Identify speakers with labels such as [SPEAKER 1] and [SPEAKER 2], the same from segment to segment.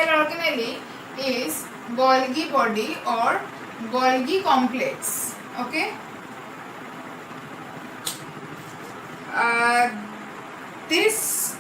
[SPEAKER 1] cell organelle is Golgi body or Golgi complex. Okay. This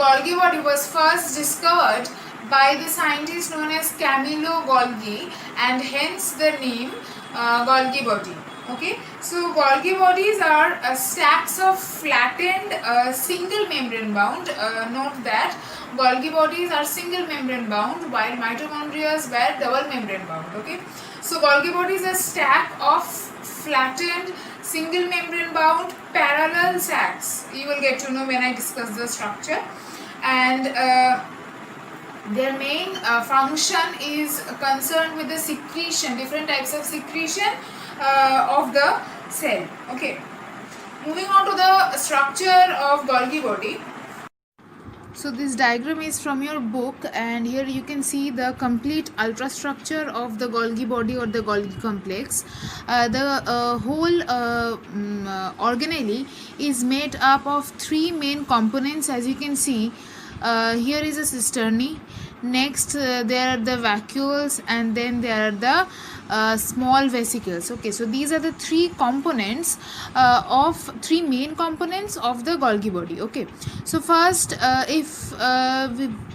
[SPEAKER 1] Golgi body was first discovered by the scientist known as Camillo Golgi, and hence the name Golgi body. Okay, so Golgi bodies are stacks of flattened single membrane bound. Note that Golgi bodies are single membrane bound while mitochondria were double membrane bound. Okay, so Golgi body is a stack of flattened single membrane bound parallel sacs. You will get to know when I discuss the structure. And their main function is concerned with the secretion, different types of secretion of the cell. Okay, moving on to the structure of Golgi body. So this diagram is from your book, and here you can see the complete ultrastructure of the Golgi body or the Golgi complex. The whole organelle is made up of three main components. As you can see, here is a cisternae. Next there are the vacuoles, and then there are the small vesicles. Okay, so these are the three components three main components of the Golgi body. Okay, so first if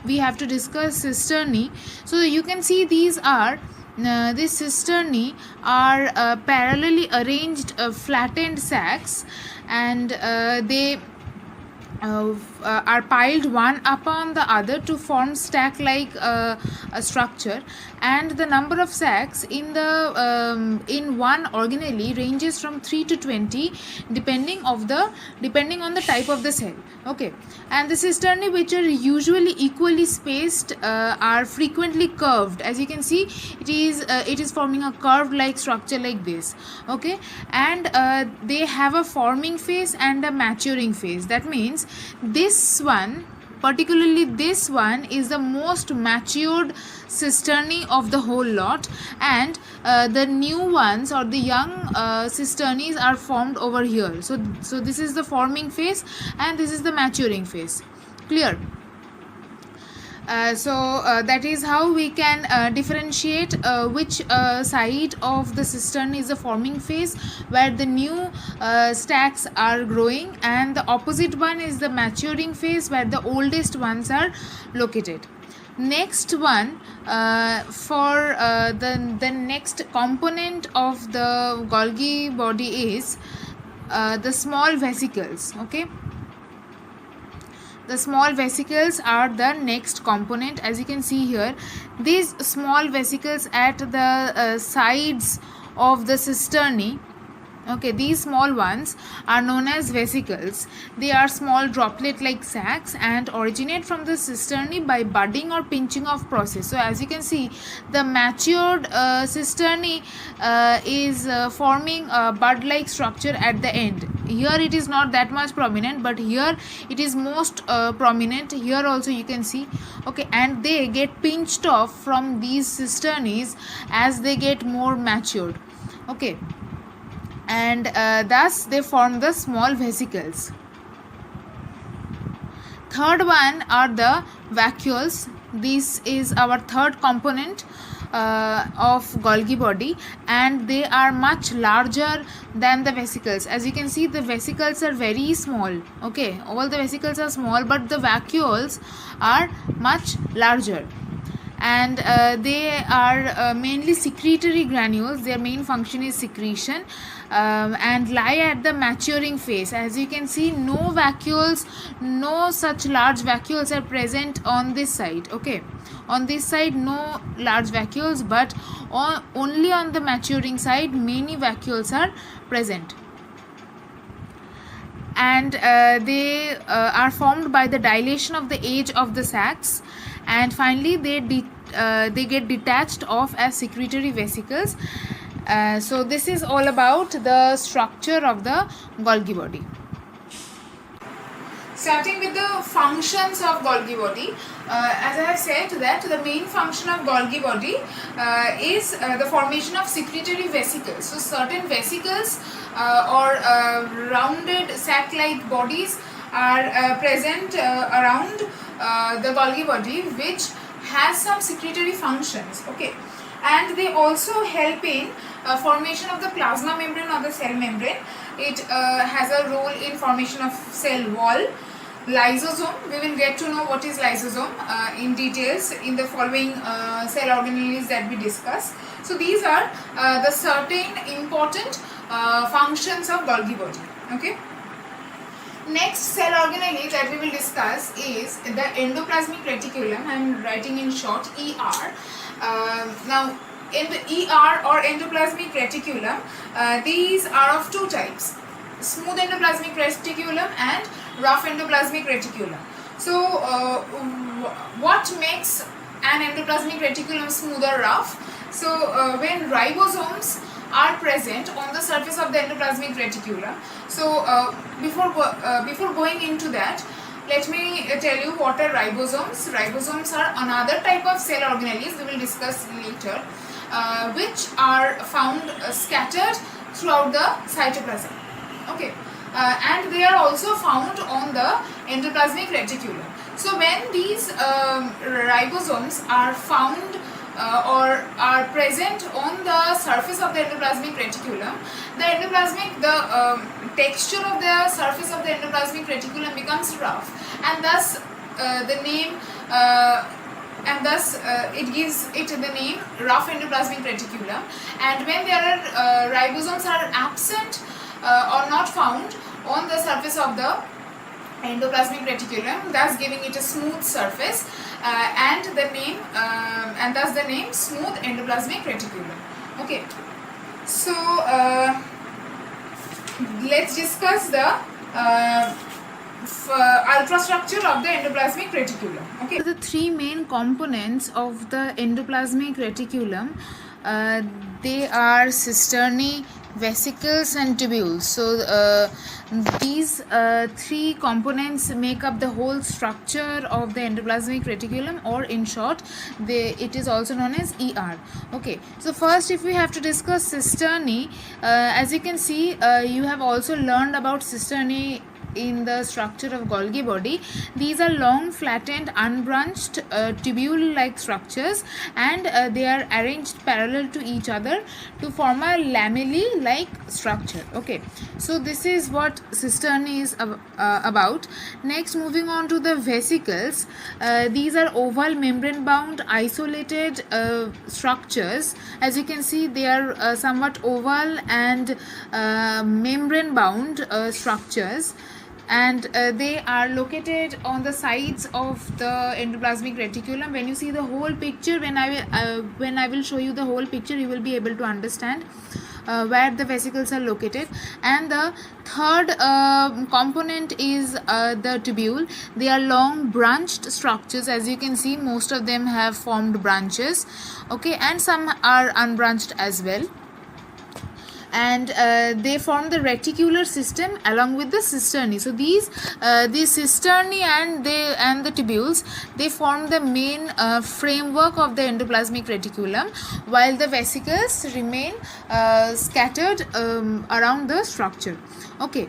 [SPEAKER 1] we have to discuss cisternae, so you can see these are these cisternae are parallelly arranged flattened sacs, and they are piled one upon the other to form stack like a structure, and the number of sacs in the in one organelle ranges from 3 to 20 depending on the type of the cell. Okay, and the cisternae, which are usually equally spaced, are frequently curved. As you can see, it is forming a curved like structure like this. Okay, and they have a forming phase and a maturing phase. That means this one, particularly this one, is the most matured cisternae of the whole lot, and the new ones or the young cisternae are formed over here. So this is the forming phase and this is the maturing phase. Clear? That is how we can differentiate which side of the cistern is the forming phase, where the new stacks are growing, and the opposite one is the maturing phase, where the oldest ones are located. Next one, for the next component of the Golgi body is the small vesicles. Okay, the small vesicles are the next component. As you can see here, these small vesicles at the sides of the cisternae, okay, these small ones are known as vesicles. They are small droplet like sacs and originate from the cisternae by budding or pinching off process. So as you can see, the matured cisternae is forming a bud like structure at the end. Here it is not that much prominent, but here it is most prominent. Here also you can see. Okay, and they get pinched off from these cisternae as they get more matured. Okay, and thus they form the small vesicles. Third one are the vacuoles. This is our third component of Golgi body, and they are much larger than the vesicles. As you can see, the vesicles are very small. Okay, all the vesicles are small, but the vacuoles are much larger, and they are mainly secretory granules. Their main function is secretion, and lie at the maturing phase. As you can see, no vacuoles, no such large vacuoles are present on this side. Okay, on this side no large vacuoles, but only on the maturing side many vacuoles are present, and they are formed by the dilation of the edge of the sacs, and finally they get detached off as secretory vesicles. So this is all about the structure of the Golgi body. Starting with the functions of Golgi body, as I have said that the main function of Golgi body is the formation of secretory vesicles. So certain vesicles or rounded sac-like bodies are present around the Golgi body, which has some secretory functions. Okay, and they also help in formation of the plasma membrane or the cell membrane. It has a role in formation of cell wall. Lysosome, we will get to know what is lysosome in details in the following cell organelles that we discuss. So these are the certain important functions of Golgi body. Okay. Next cell organelle that we will discuss is the endoplasmic reticulum. I am writing in short ER. Now in the ER or endoplasmic reticulum, these are of two types: smooth endoplasmic reticulum and rough endoplasmic reticulum. So what makes an endoplasmic reticulum smooth or rough? So when ribosomes are present on the surface of the endoplasmic reticulum. So before going into that, let me tell you what are ribosomes. Ribosomes are another type of cell organelles we will discuss later, which are found scattered throughout the cytoplasm. Okay, and they are also found on the endoplasmic reticulum. So when these ribosomes are found or are present on the surface of the endoplasmic reticulum, the texture of the surface of the endoplasmic reticulum becomes rough, and thus the name it gives it the name rough endoplasmic reticulum. And when there are ribosomes are absent or not found on the surface of the endoplasmic reticulum, thus giving it a smooth surface, and thus the name smooth endoplasmic reticulum. Okay, so let's discuss the ultrastructure of the endoplasmic reticulum. Okay, the three main components of the endoplasmic reticulum, they are cisternae, vesicles and tubules. So these three components make up the whole structure of the endoplasmic reticulum, or in short it is also known as ER. Okay, so first if we have to discuss cisternae, as you can see, you have also learned about cisternae in the structure of Golgi body. These are long, flattened, unbranched tubule-like structures, and they are arranged parallel to each other to form a lamellae-like structure. Okay, so this is what cisternae is about. Next, moving on to the vesicles. These are oval, membrane-bound, isolated structures. As you can see, they are somewhat oval and membrane-bound structures, and they are located on the sides of the endoplasmic reticulum. When you see the whole picture, when I will show you the whole picture, you will be able to understand where the vesicles are located. And the third component is the tubule. They are long branched structures. As you can see, most of them have formed branches. Okay, and some are unbranched as well, and they form the reticular system along with the cisternae. So these cisternae and the tubules, they form the main framework of the endoplasmic reticulum, while the vesicles remain scattered around the structure. Okay,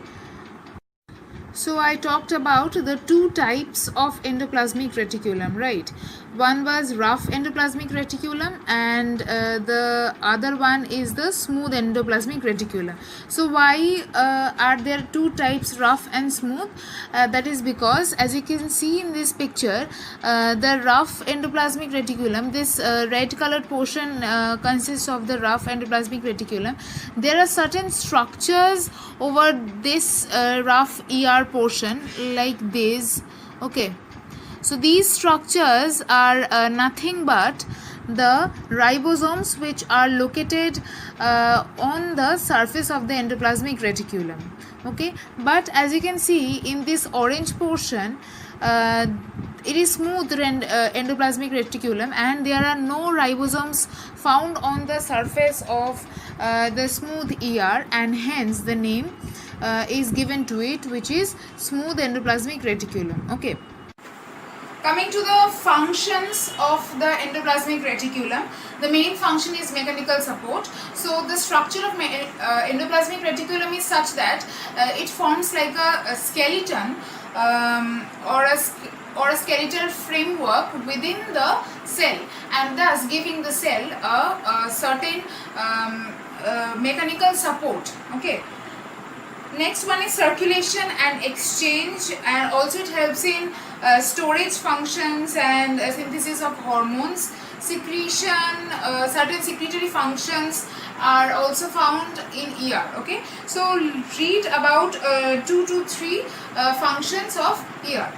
[SPEAKER 1] so I talked about the two types of endoplasmic reticulum, right? One was rough endoplasmic reticulum, and the other one is the smooth endoplasmic reticulum. So why are there two types, rough and smooth? That is because, as you can see in this picture, the rough endoplasmic reticulum, this red colored portion consists of the rough endoplasmic reticulum. There are certain structures over this rough ER portion like this. Okay, so these structures are nothing but the ribosomes, which are located on the surface of the endoplasmic reticulum. Okay, but as you can see in this orange portion, it is smooth endoplasmic reticulum, and there are no ribosomes found on the surface of the smooth ER, and hence the name is given to it, which is smooth endoplasmic reticulum. Okay, coming to the functions of the endoplasmic reticulum, the main function is mechanical support. So the structure of endoplasmic reticulum is such that it forms like a skeleton or a skeletal framework within the cell, and thus giving the cell a certain mechanical support. Okay. Next one is circulation and exchange, and also it helps in storage functions and synthesis of hormones. Secretion, certain secretory functions are also found in ER. Okay, so read about 2 to 3 functions of ER.